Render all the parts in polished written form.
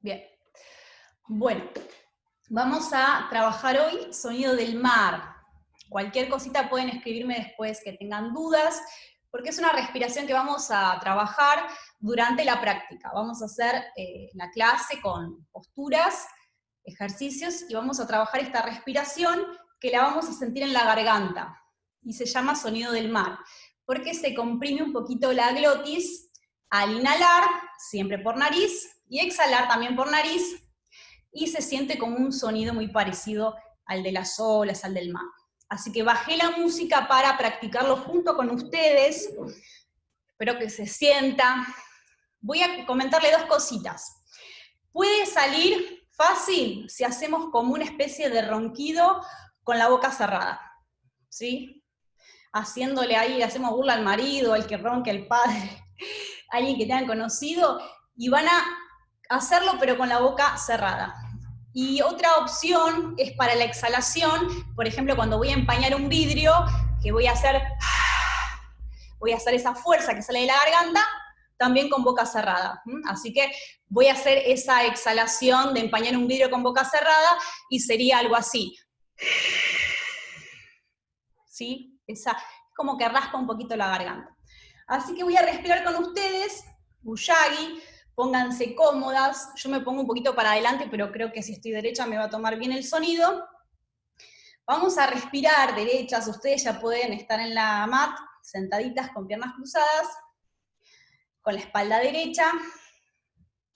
Bien. Bueno, vamos a trabajar hoy sonido del mar. Cualquier cosita pueden escribirme después que tengan dudas, porque es una respiración que vamos a trabajar durante la práctica. Vamos a hacer la clase con posturas, ejercicios, y vamos a trabajar esta respiración que la vamos a sentir en la garganta, y se llama sonido del mar, porque se comprime un poquito la glotis al inhalar, siempre por nariz, y exhalar también por nariz, y se siente como un sonido muy parecido al de las olas, al del mar. Así que bajé la música para practicarlo junto con ustedes, espero que se sienta. Voy a comentarle dos cositas. Puede salir fácil si hacemos como una especie de ronquido con la boca cerrada, ¿sí? Haciéndole ahí, hacemos burla al marido, al que ronque, al padre, a alguien que tengan conocido, y van a hacerlo pero con la boca cerrada. Y otra opción es para la exhalación, por ejemplo, cuando voy a empañar un vidrio, que voy a hacer esa fuerza que sale de la garganta, también con boca cerrada. Así que voy a hacer esa exhalación de empañar un vidrio con boca cerrada, y sería algo así. ¿Sí? Esa, como que raspa un poquito la garganta. Así que voy a respirar con ustedes, Usagi, pónganse cómodas, yo me pongo un poquito para adelante, pero creo que si estoy derecha me va a tomar bien el sonido. Vamos a respirar derechas, ustedes ya pueden estar en la mat, sentaditas con piernas cruzadas, con la espalda derecha,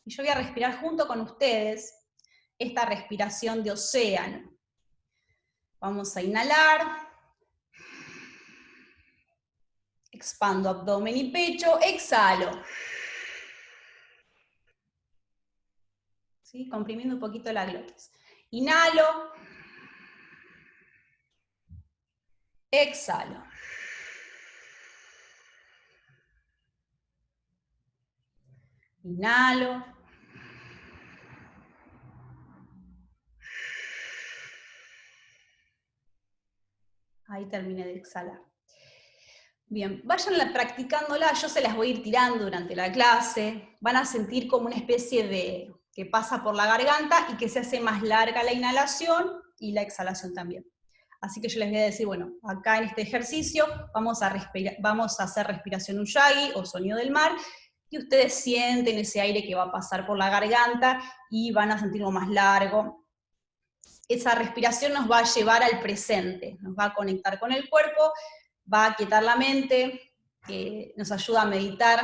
y yo voy a respirar junto con ustedes esta respiración de océano. Vamos a inhalar, expando abdomen y pecho, exhalo. ¿Sí? Comprimiendo un poquito la glotis. Inhalo, exhalo. Inhalo. Ahí terminé de exhalar. Bien, vayan practicándola, yo se las voy a ir tirando durante la clase, van a sentir como una especie de que pasa por la garganta y que se hace más larga la inhalación y la exhalación también. Así que yo les voy a decir, bueno, acá en este ejercicio vamos a hacer respiración Usagi o sonido del mar, y ustedes sienten ese aire que va a pasar por la garganta y van a sentirlo más largo. Esa respiración nos va a llevar al presente, nos va a conectar con el cuerpo, va a aquietar la mente, nos ayuda a meditar,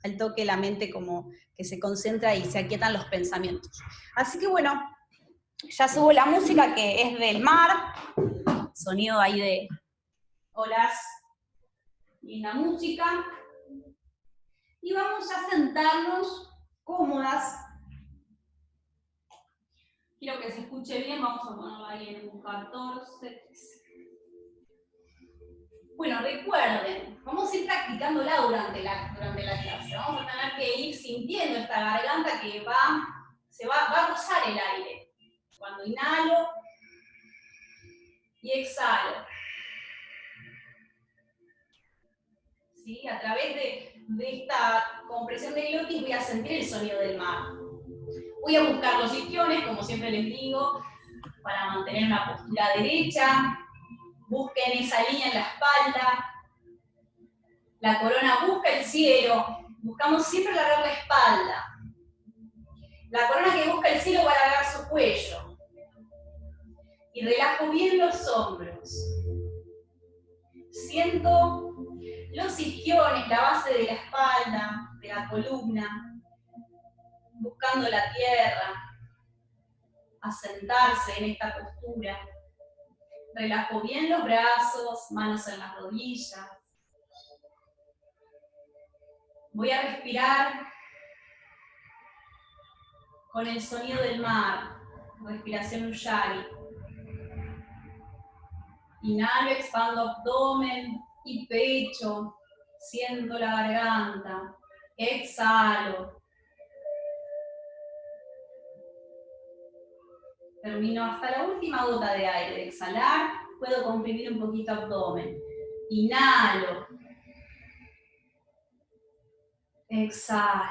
al toque la mente como que se concentra y se aquietan los pensamientos. Así que bueno, ya subo la música que es del mar, sonido ahí de olas y la música, y vamos a sentarnos cómodas. Quiero que se escuche bien, vamos a ponerlo ahí en un 14. Bueno, recuerden, vamos a ir practicándola durante la clase. Vamos a tener que ir sintiendo esta garganta que va a rozar el aire. Cuando inhalo y exhalo. ¿Sí? A través de esta compresión de glotis voy a sentir el sonido del mar. Voy a buscar los isquiones, como siempre les digo, para mantener una postura derecha. Busquen esa línea en la espalda. La corona busca el cielo. Buscamos siempre alargar la espalda. La corona que busca el cielo va a alargar su cuello. Y relajo bien los hombros. Siento los isquiones, la base de la espalda, de la columna, buscando la tierra, asentarse en esta postura. Relajo bien los brazos, manos en las rodillas. Voy a respirar con el sonido del mar, respiración Ujjayi. Inhalo, expando abdomen y pecho, siento la garganta. Exhalo. Termino hasta la última gota de aire. De exhalar, puedo comprimir un poquito abdomen. Inhalo. Exhalo.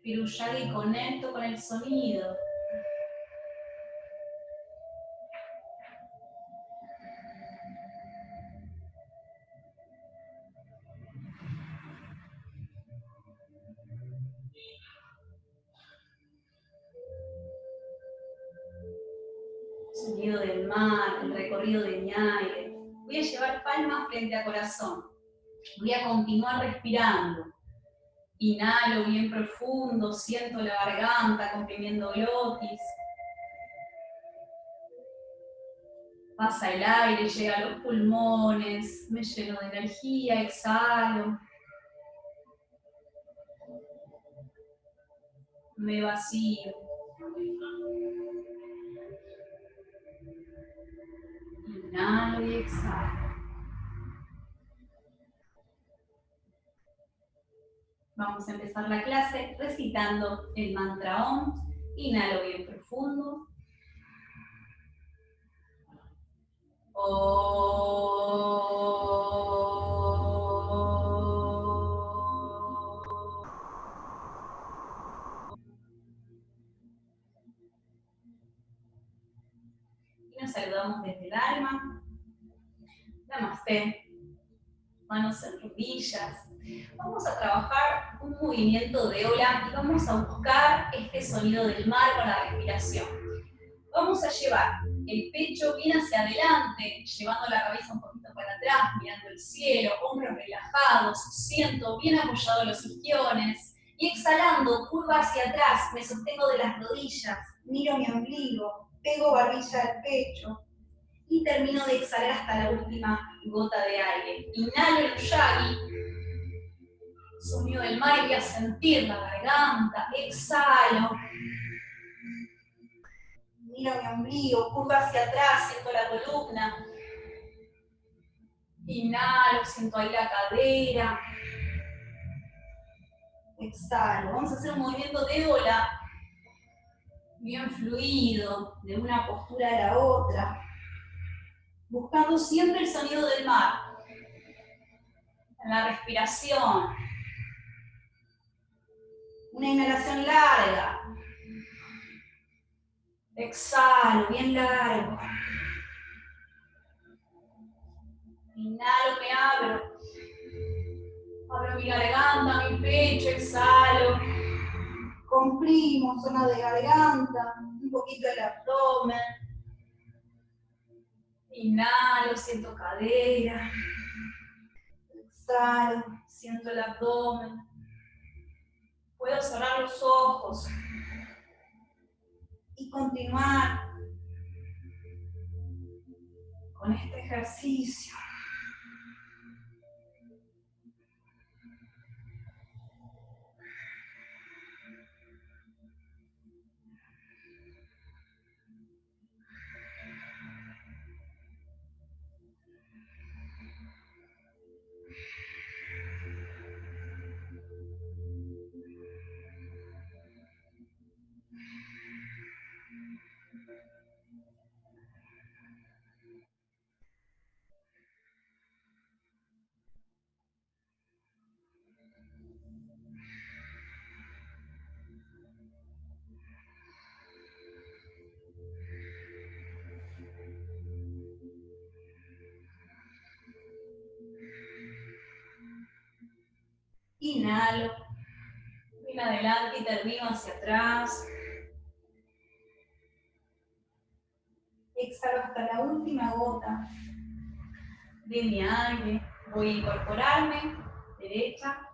Respiro Ujjayi y conecto con el sonido. Sonido del mar, el recorrido de mi aire. Voy a llevar palmas frente a corazón. Voy a continuar respirando. Inhalo bien profundo, siento la garganta comprimiendo glotis. Pasa el aire, llega a los pulmones, me lleno de energía, exhalo. Me vacío. Inhalo y exhalo. Vamos a empezar la clase recitando el mantra Om. Inhalo bien profundo. Y nos saludamos desde el alma. Namaste. Manos en rodillas. Vamos a trabajar un movimiento de ola y vamos a buscar este sonido del mar con la respiración. Vamos a llevar el pecho bien hacia adelante, llevando la cabeza un poquito para atrás, mirando el cielo, hombros relajados, siento bien apoyados los isquiones, y exhalando, curva hacia atrás, me sostengo de las rodillas, miro mi ombligo, pego barbilla al pecho, y termino de exhalar hasta la última gota de aire. Inhalo el Ujjayi, sonido del mar, y voy a sentir la garganta, exhalo. Miro mi ombligo, curva hacia atrás, siento la columna. Inhalo, siento ahí la cadera. Exhalo. Vamos a hacer un movimiento de ola, bien fluido, de una postura a la otra, buscando siempre el sonido del mar. En la respiración. Una inhalación larga. Exhalo, bien largo. Inhalo, me abro. Abro mi garganta, mi pecho, exhalo. Comprimo, zona de garganta, un poquito el abdomen. Inhalo, siento cadera. Exhalo, siento el abdomen. Puedo cerrar los ojos y continuar con este ejercicio. Inhalo, bien adelante y termino hacia atrás. Exhalo hasta la última gota de mi aire. Voy a incorporarme, derecha.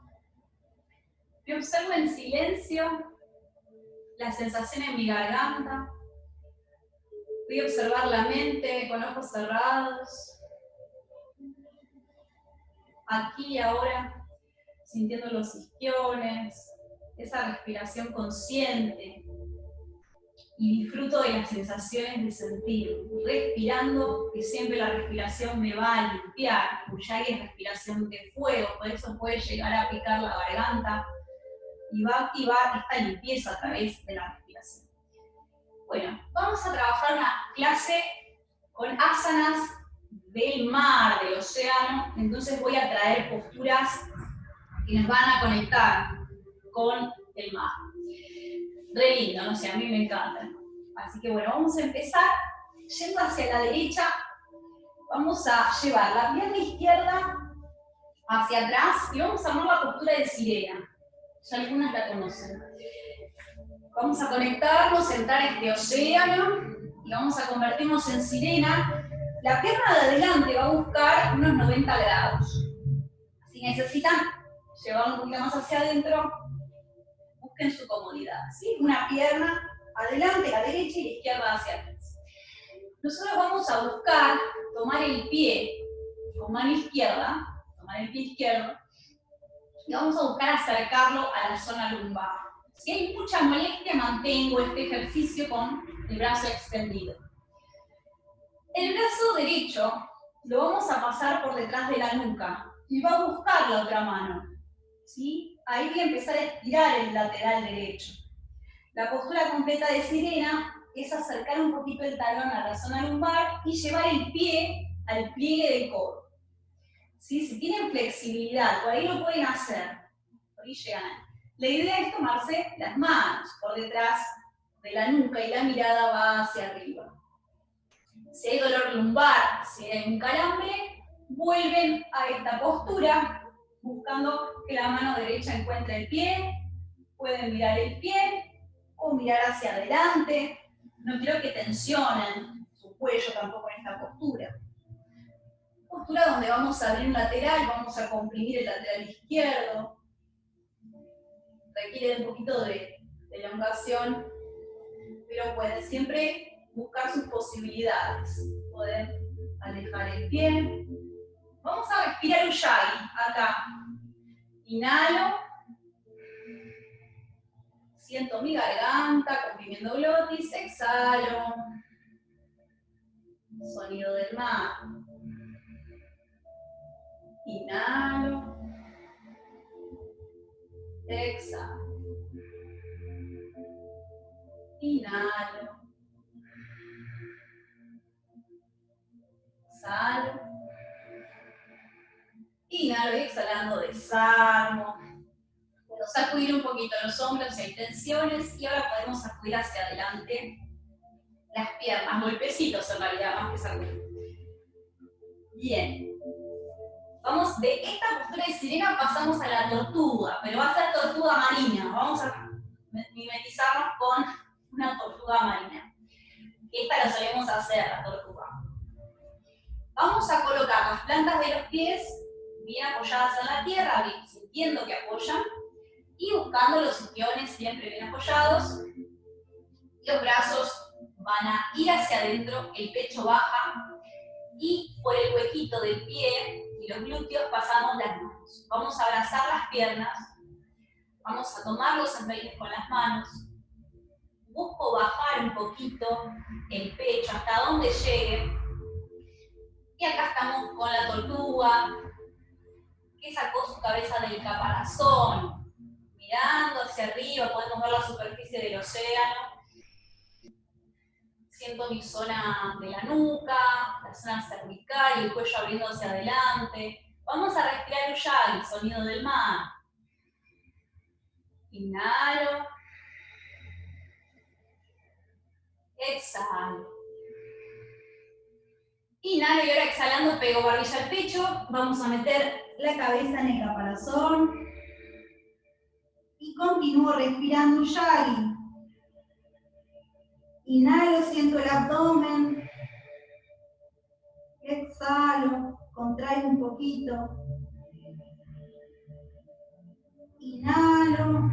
Me observo en silencio la sensación en mi garganta. Voy a observar la mente con ojos cerrados. Aquí y ahora, sintiendo los isquiones, esa respiración consciente. Y disfruto de las sensaciones de sentir, respirando, que siempre la respiración me va a limpiar. Ujjayi es respiración de fuego, por eso puede llegar a picar la garganta y va a activar esta limpieza a través de la respiración. Bueno, vamos a trabajar una clase con asanas del mar, del océano, entonces voy a traer posturas que nos van a conectar con el mar. Re lindo, no sé, a mí me encanta. Así que bueno, vamos a empezar yendo hacia la derecha. Vamos a llevar la pierna izquierda hacia atrás y vamos a armar la postura de sirena. Ya algunas la conocen. Vamos a conectarnos, entrar a este océano y vamos a convertirnos en sirena. La pierna de adelante va a buscar unos 90 grados. Si necesitan llevarlo un poquito más hacia adentro, busquen su comodidad, ¿sí? Una pierna adelante, la derecha, y la izquierda hacia atrás. Nosotros vamos a buscar tomar el pie con mano izquierda, tomar el pie izquierdo, y vamos a buscar acercarlo a la zona lumbar. Si hay mucha molestia, mantengo este ejercicio con el brazo extendido. El brazo derecho lo vamos a pasar por detrás de la nuca y va a buscar la otra mano, ¿sí? Ahí voy a empezar a estirar el lateral derecho. La postura completa de sirena es acercar un poquito el talón a la zona lumbar y llevar el pie al pliegue del codo. ¿Sí? Si tienen flexibilidad, por ahí lo pueden hacer, por ahí llegan ahí. La idea es tomarse las manos por detrás de la nuca y la mirada va hacia arriba. Si hay dolor lumbar, si hay un calambre, vuelven a esta postura, buscando que la mano derecha encuentre el pie, pueden mirar el pie o mirar hacia adelante. No quiero que tensionen su cuello tampoco en esta postura. Postura donde vamos a abrir un lateral, vamos a comprimir el lateral izquierdo. Requiere un poquito de elongación, pero pueden siempre buscar sus posibilidades. Pueden alejar el pie. Vamos a respirar Ujjayi, acá. Inhalo. Siento mi garganta, comprimiendo glotis, exhalo. Sonido del mar. Inhalo. Exhalo. Inhalo. Exhalo. Inhalo y exhalando desarmo. Puedo sacudir un poquito los hombros si hay tensiones y ahora podemos sacudir hacia adelante las piernas, golpecitos en realidad, más que sacudir. Bien. Vamos, de esta postura de sirena pasamos a la tortuga, pero va a ser tortuga marina. Vamos a mimetizarnos con una tortuga marina. Esta la solemos hacer, la tortuga. Vamos a colocar las plantas de los pies bien apoyadas en la tierra, bien, sintiendo que apoyan, y buscando los isquiones siempre bien apoyados. Los brazos van a ir hacia adentro, el pecho baja, y por el huequito del pie y los glúteos pasamos las manos. Vamos a abrazar las piernas, vamos a tomar los empeines con las manos. Busco bajar un poquito el pecho hasta donde llegue. Y acá estamos con la tortuga, que sacó su cabeza del caparazón, mirando hacia arriba, podemos ver la superficie del océano. Siento mi zona de la nuca, la zona cervical y el cuello abriendo hacia adelante. Vamos a respirar Ujjayi, sonido del mar. Inhalo. Exhalo. Inhalo y ahora exhalando pego barbilla al pecho. Vamos a meter la cabeza en el caparazón. Y continúo respirando Ujjayi. Inhalo, siento el abdomen. Exhalo, contraigo un poquito. Inhalo.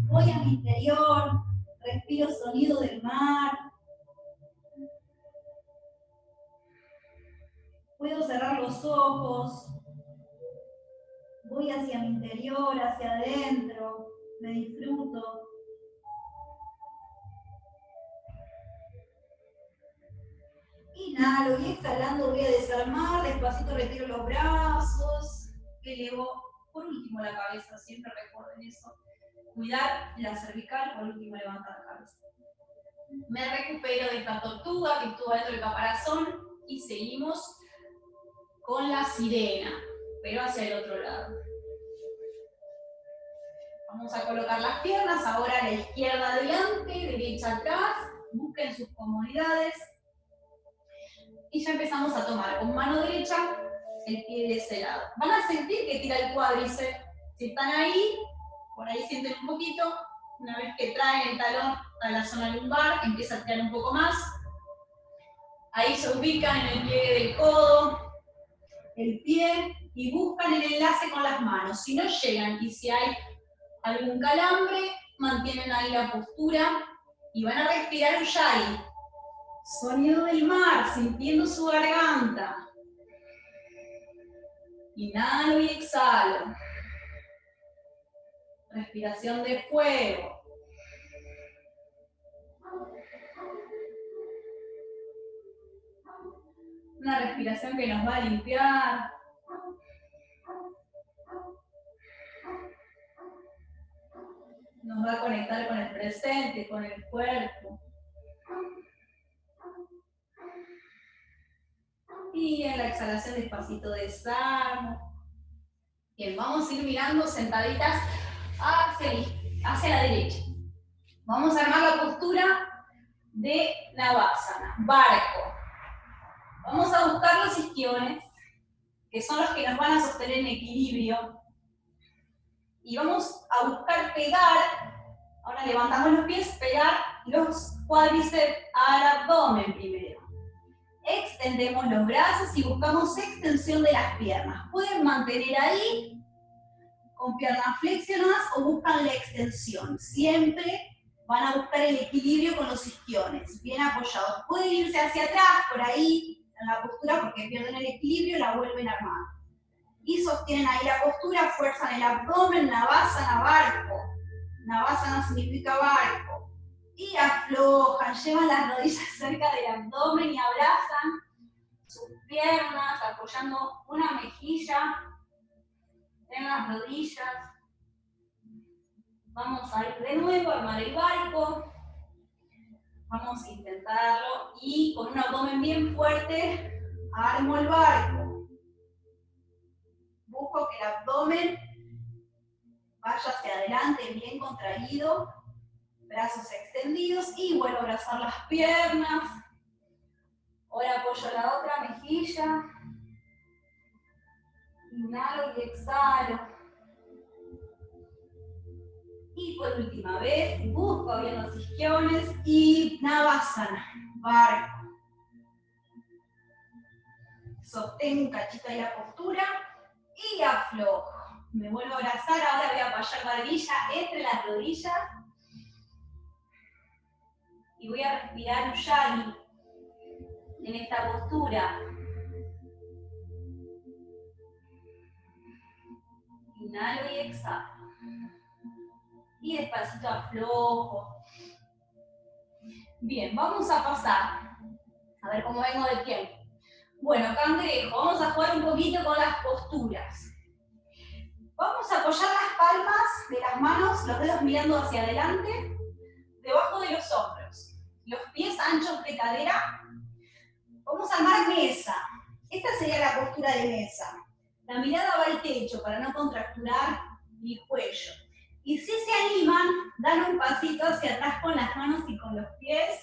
Voy a mi interior, respiro sonido del mar. Puedo cerrar los ojos. Voy hacia mi interior, hacia adentro. Me disfruto. Inhalo y exhalando voy a desarmar, despacito retiro los brazos, elevo por último la cabeza, siempre recuerden eso. Cuidar la cervical, por último levantar la cabeza. Me recupero de esta tortuga que estuvo dentro del caparazón y seguimos con la sirena, pero hacia el otro lado. Vamos a colocar las piernas, ahora la izquierda adelante, derecha atrás, busquen sus comodidades. Y ya empezamos a tomar con mano derecha el pie de ese lado. Van a sentir que tira el cuádriceps. Si están ahí, por ahí sienten un poquito. Una vez que traen el talón a la zona lumbar, empieza a tirar un poco más. Ahí se ubican en el pliegue del codo, el pie, y buscan el enlace con las manos. Si no llegan y si hay algún calambre, mantienen ahí la postura y van a respirar Ujjayi. Sonido del mar, sintiendo su garganta. Inhalo y exhalo. Respiración de fuego. Una respiración que nos va a limpiar. Nos va a conectar con el presente, con el cuerpo. Y en la exhalación despacito desarmo. Bien, vamos a ir mirando sentaditas hacia la derecha. Vamos a armar la postura de Navasana, barco. Vamos a buscar los isquiones, que son los que nos van a sostener en equilibrio. Y vamos a buscar pegar, ahora levantamos los pies, pegar los cuádriceps al abdomen primero. Extendemos los brazos y buscamos extensión de las piernas. Pueden mantener ahí, con piernas flexionadas, o buscan la extensión. Siempre van a buscar el equilibrio con los isquiones, bien apoyados. Pueden irse hacia atrás, por ahí, en la postura, porque pierden el equilibrio, la vuelven a armar. Y sostienen ahí la postura, fuerzan el abdomen, Navasana, barco. Navasana significa barco. Y aflojan, llevan las rodillas cerca del abdomen y abrazan sus piernas, apoyando una mejilla en las rodillas. Vamos a ir de nuevo a armar el barco. Vamos a intentarlo y con un abdomen bien fuerte armo el barco. Busco que el abdomen vaya hacia adelante, bien contraído, brazos extendidos y vuelvo a abrazar las piernas. Ahora apoyo la otra mejilla. Inhalo y exhalo. Y por última vez, busco bien los isquiones y Navasana, barco. Sostengo un cachito de la postura y aflojo. Me vuelvo a abrazar, ahora voy a apoyar barbilla entre las rodillas. Y voy a respirar Ujjayi en esta postura. Inhalo y exhalo. Y despacito aflojo. Bien, vamos a pasar. A ver cómo vengo de tiempo. Bueno, cangrejo, vamos a jugar un poquito con las posturas. Vamos a apoyar las palmas de las manos, los dedos mirando hacia adelante, debajo de los hombros. Los pies anchos de cadera. Vamos a armar mesa. Esta sería la postura de mesa. La mirada va al techo para no contracturar el cuello. Y si se animan, dan un pasito hacia atrás con las manos y con los pies,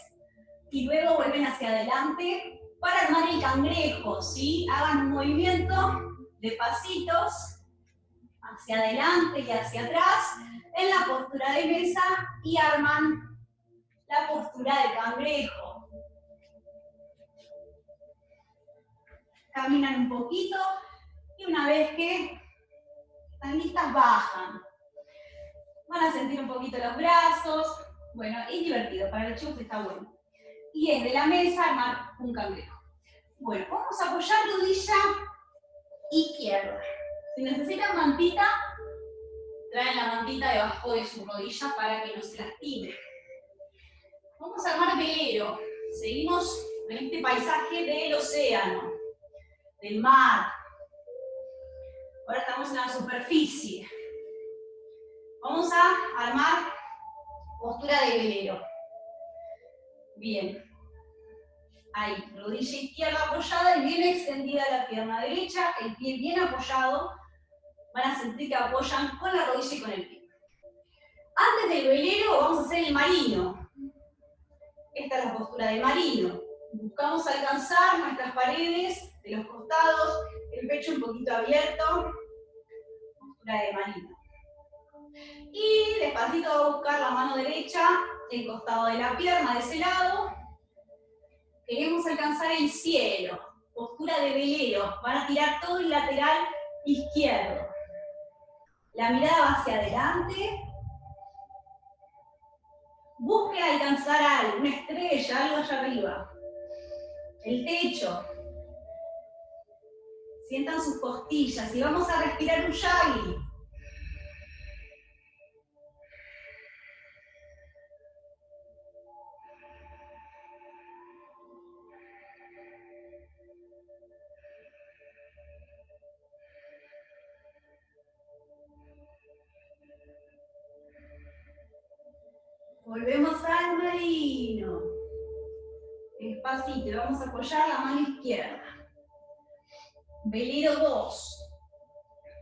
y luego vuelven hacia adelante para armar el cangrejo, ¿sí? Hagan un movimiento de pasitos hacia adelante y hacia atrás en la postura de mesa y arman la postura de cangrejo. Caminan un poquito y una vez que están listas, bajan. Van a sentir un poquito los brazos. Bueno, es divertido, para los chicos está bueno. Y es de la mesa armar un cangrejo. Bueno, vamos a apoyar rodilla izquierda. Si necesitan mantita, traen la mantita debajo de sus rodillas para que no se lastime. Vamos a armar velero. Seguimos en este paisaje del océano, del mar. Ahora estamos en la superficie. Vamos a armar postura de velero. Bien. Ahí, rodilla izquierda apoyada y bien extendida la pierna derecha, el pie bien apoyado. Van a sentir que apoyan con la rodilla y con el pie. Antes del velero vamos a hacer el marino. Esta es la postura del marino. Buscamos alcanzar nuestras paredes de los costados, el pecho un poquito abierto, postura de marino. Y despacito va a buscar la mano derecha, el costado de la pierna de ese lado. Queremos alcanzar el cielo, postura de velero. Van a tirar todo el lateral izquierdo. La mirada va hacia adelante. Busquen alcanzar algo, una estrella, algo allá arriba. El techo. Sientan sus costillas y vamos a respirar un yagi. Volvemos al marino. Despacito, vamos a apoyar la mano izquierda. Velero 2.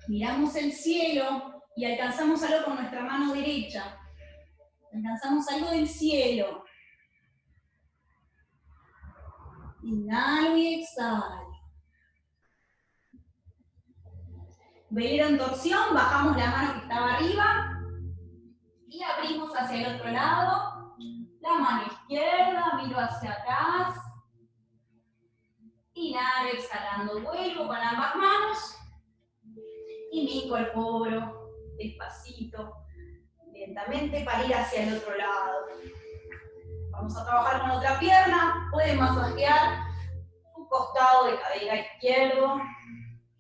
Miramos el cielo y alcanzamos algo con nuestra mano derecha. Alcanzamos algo del cielo. Inhalo y exhalo. Velero en torsión, bajamos la mano que estaba arriba y abrimos hacia el otro lado. La mano izquierda, miro hacia atrás. Inhalo, exhalando, vuelvo con ambas manos. Y me incorporo despacito, lentamente para ir hacia el otro lado. Vamos a trabajar con otra pierna. Pueden masajear su costado de cadera izquierdo.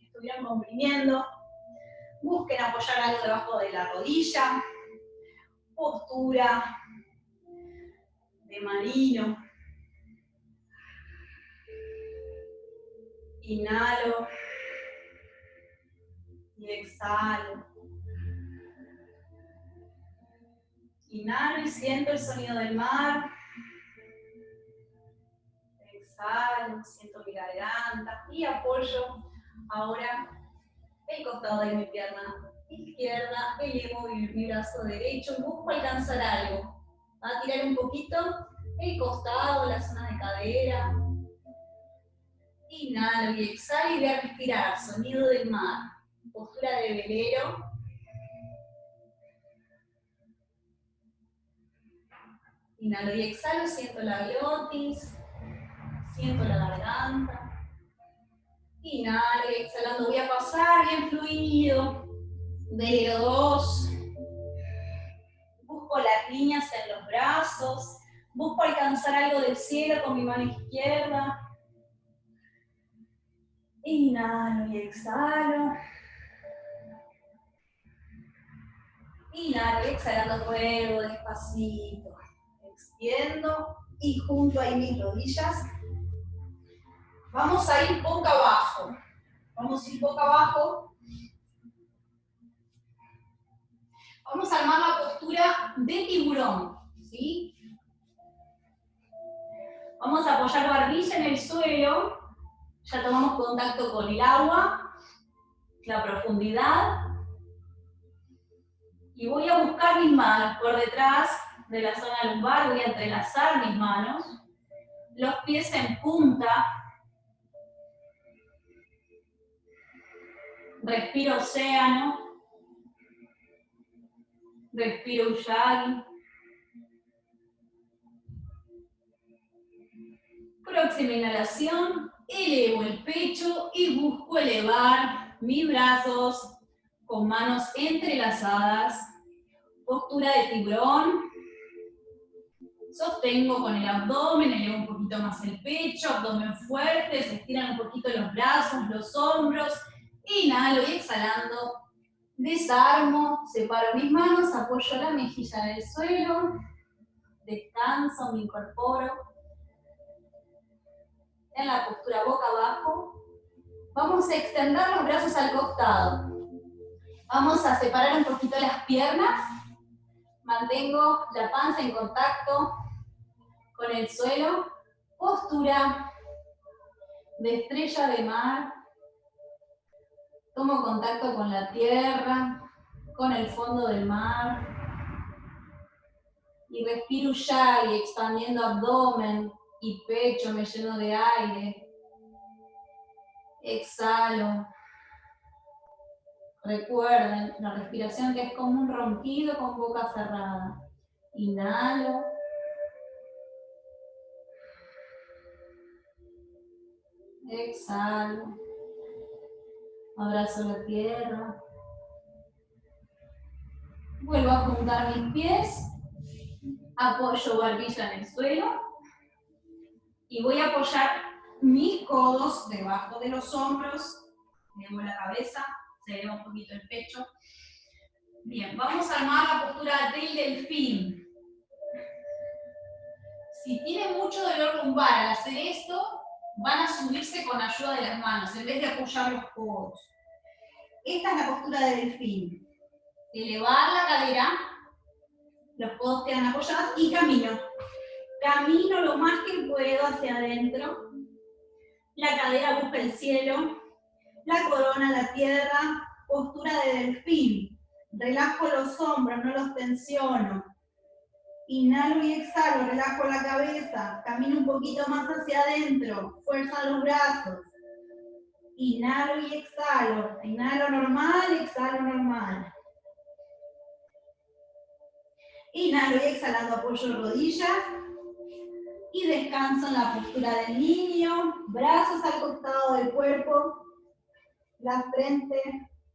Estuvieron comprimiendo. Busquen apoyar algo debajo de la rodilla. Postura de marino. Inhalo y exhalo. Inhalo y siento el sonido del mar. Exhalo, siento mi garganta y apoyo ahora el costado de mi pierna izquierda, elevo mi brazo derecho, busco alcanzar algo. Va a tirar un poquito el costado, la zona de cadera. Inhalo y exhalo y voy a respirar, sonido del mar, postura de velero. Inhalo y exhalo, siento la glotis, siento la garganta. Inhalo y exhalando, voy a pasar bien fluido. Velero 2. Busco las líneas en los brazos. Busco alcanzar algo del cielo con mi mano izquierda. Inhalo y exhalo. Inhalo y exhalando, vuelvo despacito. Extiendo y junto ahí mis rodillas. Vamos a ir boca abajo. Vamos a ir boca abajo. Vamos a armar la postura de tiburón, ¿sí? Vamos a apoyar barbilla en el suelo. Ya tomamos contacto con el agua, la profundidad. Y voy a buscar mis manos por detrás de la zona lumbar. Voy a entrelazar mis manos. Los pies en punta. Respiro océano. Respiro Ujjayi. Próxima inhalación, elevo el pecho y busco elevar mis brazos con manos entrelazadas. Postura de tiburón. Sostengo con el abdomen, elevo un poquito más el pecho, abdomen fuerte, se estiran un poquito los brazos, los hombros. Inhalo y exhalando. Desarmo, separo mis manos, apoyo la mejilla en el suelo, descanso, me incorporo en la postura boca abajo. Vamos a extender los brazos al costado. Vamos a separar un poquito las piernas. Mantengo la panza en contacto con el suelo. Postura de estrella de mar. Tomo contacto con la tierra, con el fondo del mar. Y respiro Ujjayi, expandiendo abdomen y pecho, me lleno de aire. Exhalo. Recuerden, la respiración que es como un ronquido con boca cerrada. Inhalo. Exhalo. Abrazo la tierra. Vuelvo a juntar mis pies. Apoyo barbilla en el suelo. Y voy a apoyar mis codos debajo de los hombros. Elevo la cabeza. Se eleva un poquito el pecho. Bien, vamos a armar la postura del delfín. Si tienen mucho dolor lumbar al hacer esto, van a subirse con ayuda de las manos, en vez de apoyar los codos. Esta es la postura del delfín. Elevar la cadera, los codos quedan apoyados y camino. Camino lo más que puedo hacia adentro. La cadera busca el cielo, la corona, la tierra, postura de delfín. Relajo los hombros, no los tensiono. Inhalo y exhalo, relajo la cabeza, camino un poquito más hacia adentro, fuerza los brazos. Inhalo y exhalo, inhalo normal, exhalo normal. Inhalo y exhalando apoyo rodillas. Y descanso en la postura del niño, brazos al costado del cuerpo, la frente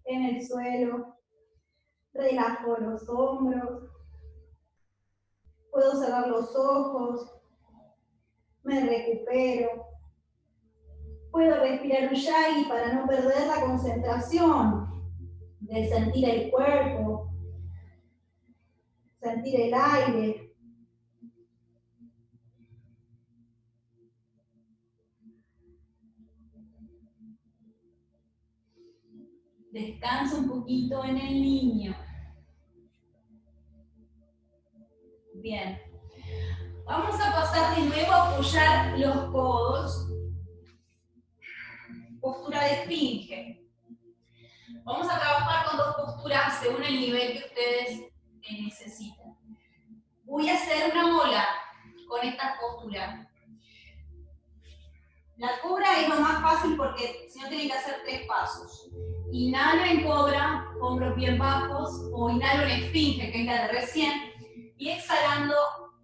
en el suelo. Relajo los hombros. Puedo cerrar los ojos, me recupero. Puedo respirar Ujjayi para no perder la concentración de sentir el cuerpo, sentir el aire. Descanso un poquito en el niño. Bien. Vamos a pasar de nuevo a apoyar los codos. Postura de esfinge. Vamos a trabajar con dos posturas según el nivel que ustedes necesiten. Voy a hacer una ola con estas posturas. La cobra es lo más fácil porque si no tienen que hacer 3 pasos. Inhalo en cobra, hombros bien bajos, o inhalo en esfinge, que es la de recién, y exhalando,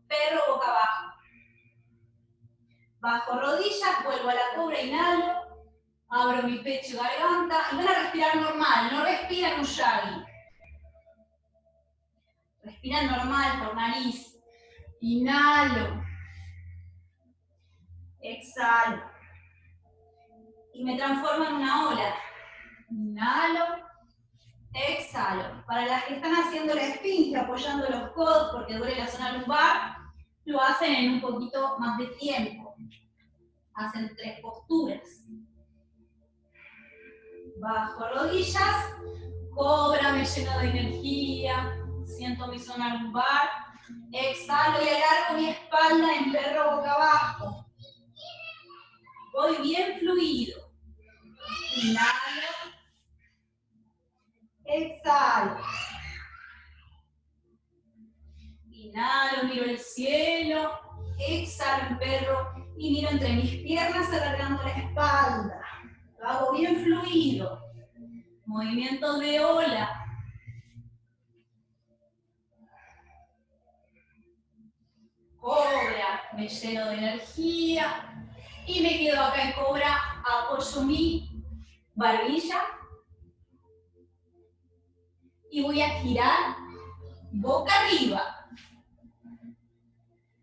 perro boca abajo. Bajo rodillas, vuelvo a la cobra, inhalo, abro mi pecho y garganta, y van a respirar normal, no respiran Ujjayi. Respiran normal por nariz. Inhalo. Exhalo. Y me transformo en una ola. Inhalo. Exhalo. Para las que están haciendo la esfinge, apoyando los codos porque duele la zona lumbar, lo hacen en un poquito más de tiempo. Hacen 3 posturas. Bajo rodillas, cobra, me lleno de energía, siento mi zona lumbar. Exhalo y alargo mi espalda en perro boca abajo. Voy bien fluido. Inhalo. Exhalo. Inhalo, miro el cielo. Exhalo en perro y miro entre mis piernas alargando la espalda. Lo hago bien fluido. Movimiento de ola. Cobra, me lleno de energía. Y me quedo acá en cobra, apoyo mi barbilla. Y voy a girar boca arriba.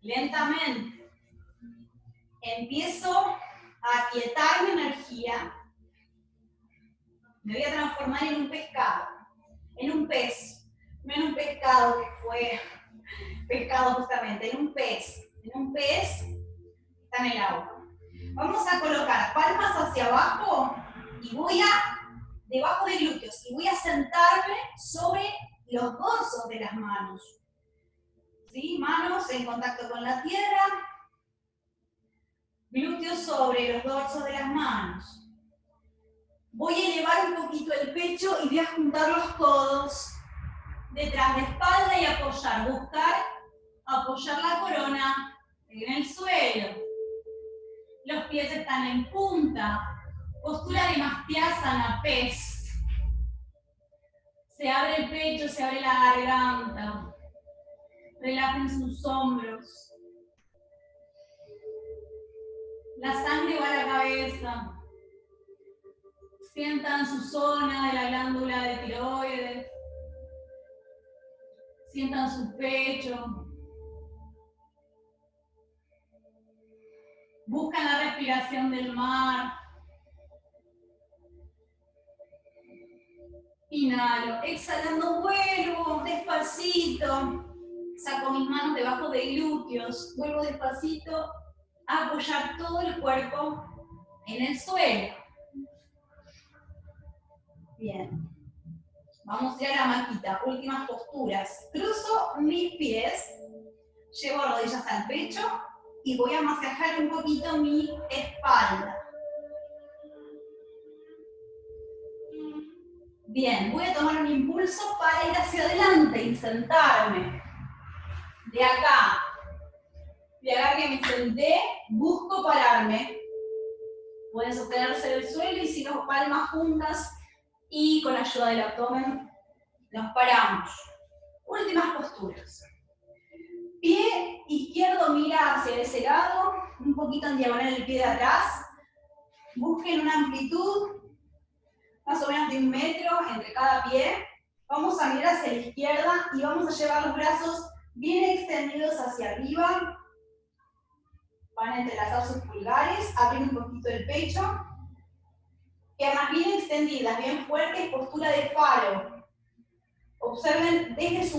Lentamente. Empiezo a aquietar mi energía. Me voy a transformar en un pescado, en un pez. No en un pescado que fue pescado justamente, en un pez. En un pez está en el agua. Vamos a colocar palmas hacia abajo y voy a, debajo de glúteos, y voy a sentarme sobre los dorsos de las manos. ¿Sí? Manos en contacto con la tierra, glúteos sobre los dorsos de las manos. Voy a elevar un poquito el pecho y voy a juntar los codos detrás de espalda y apoyar, buscar apoyar la corona en el suelo. Los pies están en punta. Postura de Mastiasana, pez. Se abre el pecho, se abre la garganta. Relajen sus hombros. La sangre va a la cabeza. Sientan su zona de la glándula de tiroides. Sientan su pecho. Buscan la respiración del mar. Inhalo, exhalando, vuelvo despacito. Saco mis manos debajo de glúteos. Vuelvo despacito a apoyar todo el cuerpo en el suelo. Bien. Vamos a ir a la maquita. Últimas posturas. Cruzo mis pies. Llevo rodillas al pecho. Y voy a masajar un poquito mi espalda. Bien, voy a tomar un impulso para ir hacia adelante y sentarme. De acá que me senté, busco pararme. Pueden sostenerse del suelo y si no, palmas juntas y con ayuda del abdomen nos paramos. Últimas posturas. Pie izquierdo mira hacia ese lado, un poquito en diagonal el pie de atrás. Busquen una amplitud más o menos de 1 metro entre cada pie. Vamos a mirar hacia la izquierda y vamos a llevar los brazos bien extendidos hacia arriba. Van a entrelazar sus pulgares, abrir un poquito el pecho. Piernas bien extendidas, bien fuertes, postura de faro. Observen, desde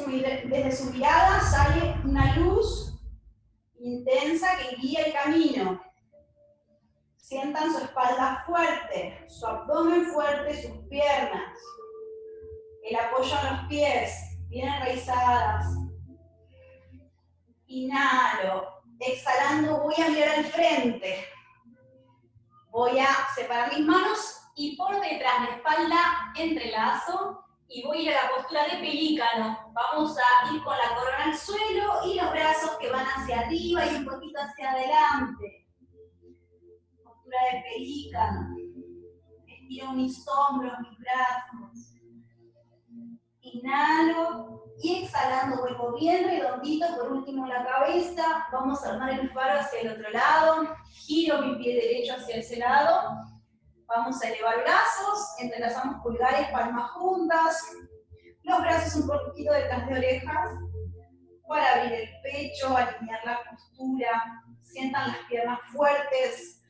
su mirada sale una luz intensa que guía el camino. Sientan su espalda fuerte, su abdomen fuerte, sus piernas. El apoyo en los pies, bien enraizadas. Inhalo. Exhalando voy a mirar al frente. Voy a separar mis manos y por detrás de espalda entrelazo y voy a ir a la postura de pelícano. Vamos a ir con la corona al suelo y los brazos que van hacia arriba y un poquito hacia adelante. Postura de pelícano. Estiro mis hombros, mis brazos. Inhalo y exhalando vuelvo bien redondito, por último la cabeza. Vamos a armar el faro hacia el otro lado. Giro mi pie derecho hacia ese lado. Vamos a elevar brazos, entrelazamos pulgares, palmas juntas. Los brazos un poquito detrás de orejas. Para abrir el pecho, alinear la postura. Sientan las piernas fuertes,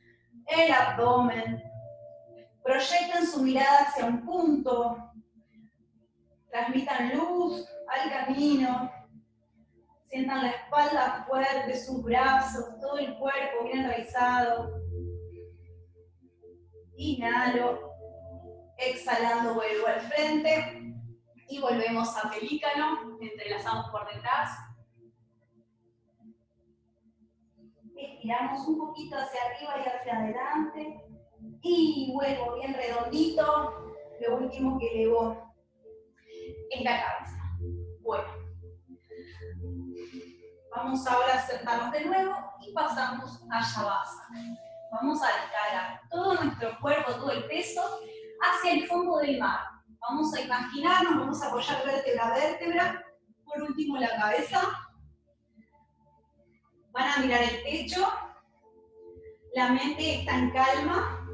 el abdomen. Proyecten su mirada hacia un punto. Transmitan luz al camino. Sientan la espalda fuerte, sus brazos, todo el cuerpo bien enraizado. Inhalo. Exhalando vuelvo al frente. Y volvemos a pelícano. Entrelazamos por detrás. Estiramos un poquito hacia arriba y hacia adelante. Y vuelvo bien redondito. Lo último que elevo es la cabeza. Bueno. Vamos ahora a sentarnos de nuevo y pasamos a Shavasana. Vamos a descargar todo nuestro cuerpo, todo el peso, hacia el fondo del mar. Vamos a imaginarnos, vamos a apoyar vértebra a vértebra. Por último la cabeza. Van a mirar el pecho. La mente está en calma.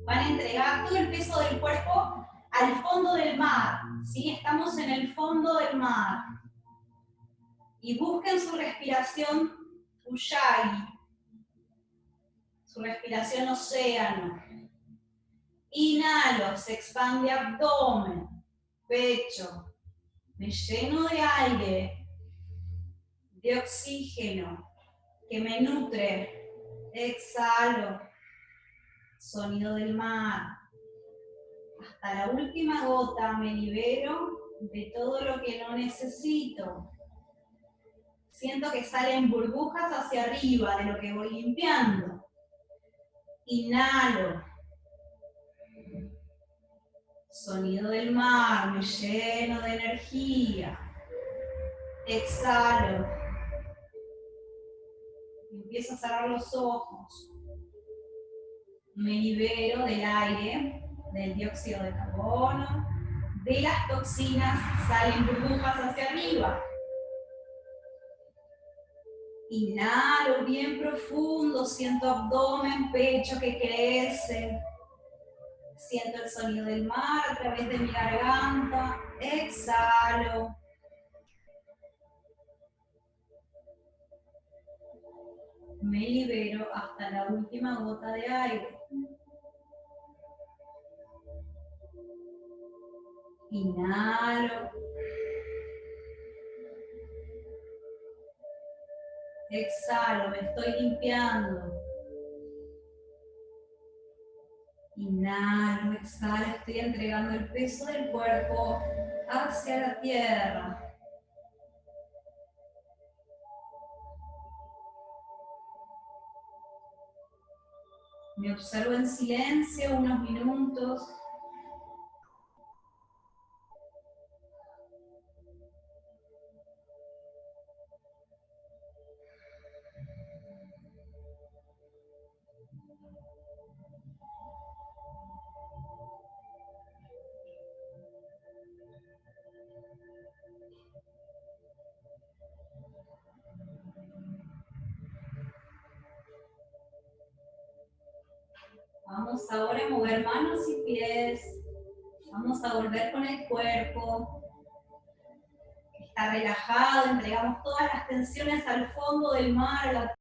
Van a entregar todo el peso del cuerpo al fondo del mar. ¿Sí? Estamos en el fondo del mar. Y busquen su respiración Ujjayi, su respiración océano. Inhalo, se expande abdomen, pecho. Me lleno de aire, de oxígeno, que me nutre. Exhalo, sonido del mar. Hasta la última gota me libero de todo lo que no necesito. Siento que salen burbujas hacia arriba de lo que voy limpiando. Inhalo. Sonido del mar, me lleno de energía. Exhalo. Empiezo a cerrar los ojos. Me libero del aire, del dióxido de carbono, de las toxinas, salen burbujas hacia arriba. Inhalo bien profundo, siento abdomen, pecho que crece. Siento el sonido del mar a través de mi garganta. Exhalo. Me libero hasta la última gota de aire. Inhalo. Exhalo, me estoy limpiando. Inhalo, exhalo, estoy entregando el peso del cuerpo hacia la tierra. Me observo en silencio unos minutos. Vamos ahora a mover manos y pies. Vamos a volver con el cuerpo. Está relajado, entregamos todas las tensiones al fondo del mar, a la